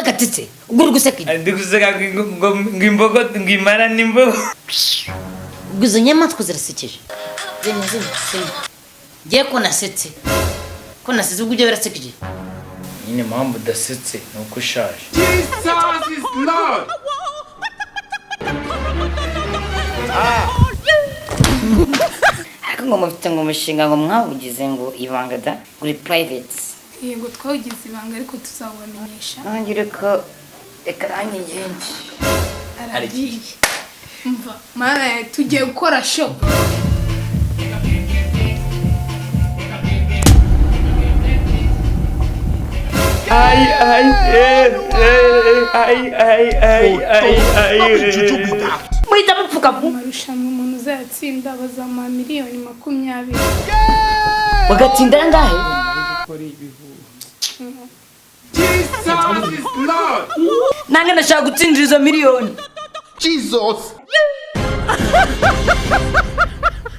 gatete ugura guseka ndi guseka ngimbogo ngimara nimbogo guzo nyamatwa zirasekeje zene ngiye ko nasetse ubwo ujya birasekeje nyine mpamvu udasetse nuko ushaje Jesus is Lord. ariko ngo mufite ngo umushinga ngo mwawugize ngo ibanga da uri private yego twawugize ibanga ariko tuzabamenyesha nangire ko ekranye yenshi aragiye mva mara tugiye gukora show ay muhita mupfuka amarushanwa umuntu uzayatsinda bazama miliyoni 20 bagatsinda ngahe Jesus is Lord. nange ndashaka gutsindira izo miliyoni Jesus.